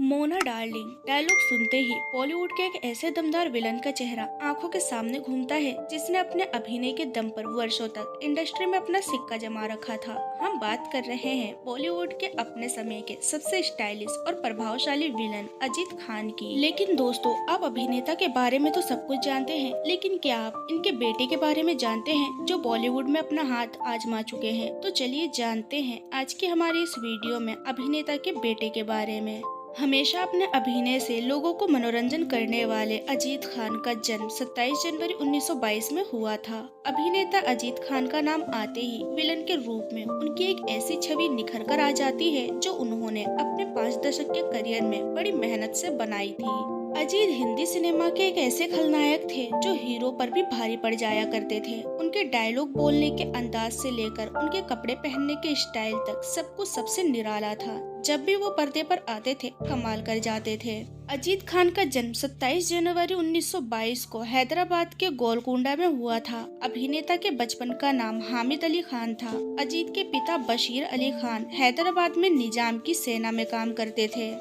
Mona darling dialogue सुनते ही बॉलीवुड के एक ऐसे दमदार विलन का चेहरा आंखों के सामने घूमता है जिसने अपने अभिनय के दम पर वर्षों तक इंडस्ट्री में अपना सिक्का जमा रखा था। हम बात कर रहे हैं बॉलीवुड के अपने समय के सबसे स्टाइलिश और प्रभावशाली विलन अजीत खान की। लेकिन दोस्तों, आप अभिनेता के बारे में तो सब कुछ जानते हैं, लेकिन क्या आप इनके बेटे के बारे में जानते हैं जो बॉलीवुड में अपना हाथ आजमा चुके हैं? तो चलिए जानते हैं आज की हमारी इस वीडियो में अभिनेता के बेटे के बारे में। हमेशा अपने अभिनय से लोगों को मनोरंजन करने वाले अजीत खान का जन्म 27 जनवरी 1922 में हुआ था। अभिनेता अजीत खान का नाम आते ही विलन के रूप में उनकी एक ऐसी छवि निखर कर आ जाती है जो उन्होंने अपने 5 दशक के करियर में बड़ी मेहनत से बनाई थी। अजीत हिंदी सिनेमा के एक ऐसे खलनायक थे जो हीरो पर भी भारी पड़ जाया करते थे। उनके डायलॉग बोलने के अंदाज से लेकर उनके कपड़े पहनने के स्टाइल तक सब कुछ सबसे निराला था। जब भी वो पर्दे पर आते थे कमाल कर जाते थे। अजीत खान का जन्म 27 जनवरी 1922 को हैदराबाद के गोलकुंडा में हुआ था। अभिनेता के बचपन का नाम हामिद अली खान था। अजीत के पिता बशीर अली खान हैदराबाद में निजाम की सेना में काम करते थे।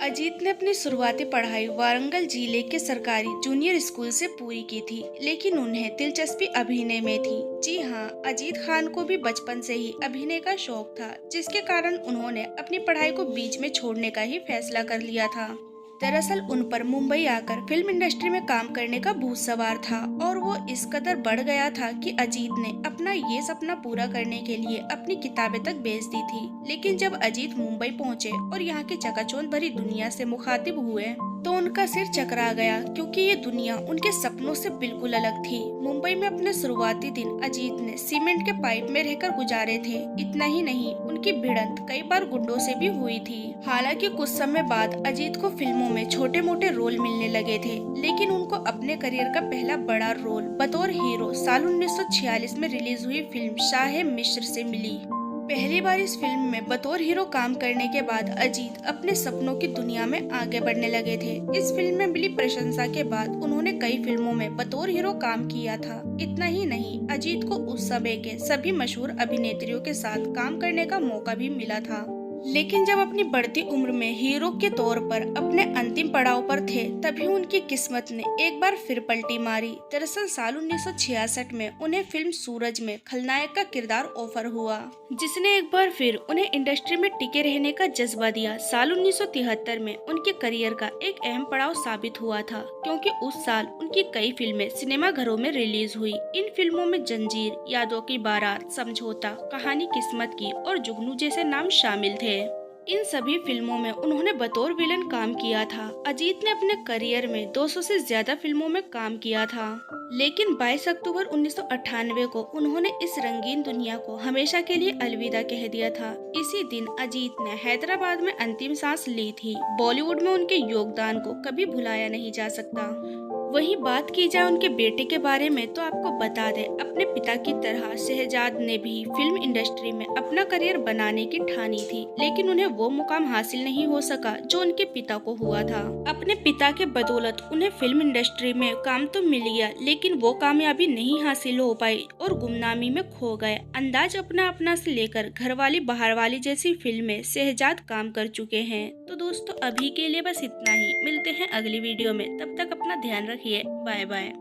अजीत ने अपनी शुरुआती पढ़ाई वारंगल जिले के सरकारी जूनियर स्कूल से पूरी की थी, लेकिन उन्हें दिलचस्पी अभिनय में थी। जी हाँ, अजीत खान को भी बचपन से ही अभिनय का शौक था, जिसके कारण उन्होंने अपनी पढ़ाई को बीच में छोड़ने का ही फैसला कर लिया था। दरअसल उन पर मुंबई आकर फिल्म इंडस्ट्री में काम करने का भूत सवार था और वो इस कदर बढ़ गया था कि अजीत ने अपना ये सपना पूरा करने के लिए अपनी किताबें तक बेच दी थी। लेकिन जब अजीत मुंबई पहुंचे और यहाँ की चकाचौंध भरी दुनिया से मुखातिब हुए तो उनका सिर चकरा गया, क्योंकि ये दुनिया उनके सपनों से बिल्कुल अलग थी। मुंबई में अपने शुरुआती दिन अजीत ने सीमेंट के पाइप में रहकर गुजारे थे। इतना ही नहीं, उनकी भिड़ंत कई बार गुंडों से भी हुई थी। हालांकि कुछ समय बाद अजीत को फिल्मों में छोटे मोटे रोल मिलने लगे थे, लेकिन उनको अपने करियर का पहला बड़ा रोल बतौर हीरो साल 1946 में रिलीज हुई फिल्म शाह मिस्र से मिली। पहली बार इस फिल्म में बतौर हीरो काम करने के बाद अजीत अपने सपनों की दुनिया में आगे बढ़ने लगे थे। इस फिल्म में मिली प्रशंसा के बाद उन्होंने कई फिल्मों में बतौर हीरो काम किया था। इतना ही नहीं, अजीत को उस समय के सभी मशहूर अभिनेत्रियों के साथ काम करने का मौका भी मिला था। लेकिन जब अपनी बढ़ती उम्र में हीरो के तौर पर अपने अंतिम पड़ाव पर थे, तभी उनकी किस्मत ने एक बार फिर पलटी मारी। दरअसल साल 1966 में उन्हें फिल्म सूरज में खलनायक का किरदार ऑफर हुआ, जिसने एक बार फिर उन्हें इंडस्ट्री में टिके रहने का जज्बा दिया। साल 1973 में उनके करियर का एक अहम पड़ाव साबित हुआ था, क्योंकि उस साल उनकी कई फिल्में सिनेमा घरों में रिलीज हुई। इन फिल्मों में जंजीर, यादों की बारात, समझौता, कहानी किस्मत की और जुगनू जैसे नाम शामिल थे। इन सभी फिल्मों में उन्होंने बतौर विलन काम किया था। अजीत ने अपने करियर में 200 से ज्यादा फिल्मों में काम किया था, लेकिन 22 अक्टूबर 1998 को उन्होंने इस रंगीन दुनिया को हमेशा के लिए अलविदा कह दिया था। इसी दिन अजीत ने हैदराबाद में अंतिम सांस ली थी। बॉलीवुड में उनके योगदान को कभी भुलाया नहीं जा सकता। वहीं बात की जाए उनके बेटे के बारे में, तो आपको बता दें, अपने पिता की तरह शहजाद ने भी फिल्म इंडस्ट्री में अपना करियर बनाने की ठानी थी, लेकिन उन्हें वो मुकाम हासिल नहीं हो सका जो उनके पिता को हुआ था। अपने पिता के बदौलत उन्हें फिल्म इंडस्ट्री में काम तो मिल गया, लेकिन वो कामयाबी नहीं हासिल हो पाई और गुमनामी में खो गए। अंदाज अपना अपना से लेकर घरवाली बहारवाली जैसी फिल्में शहजाद काम कर चुके हैं। तो दोस्तों, अभी के लिए बस इतना ही। मिलते हैं अगली वीडियो में, तब तक अपना ध्यान रखिए। Bye bye.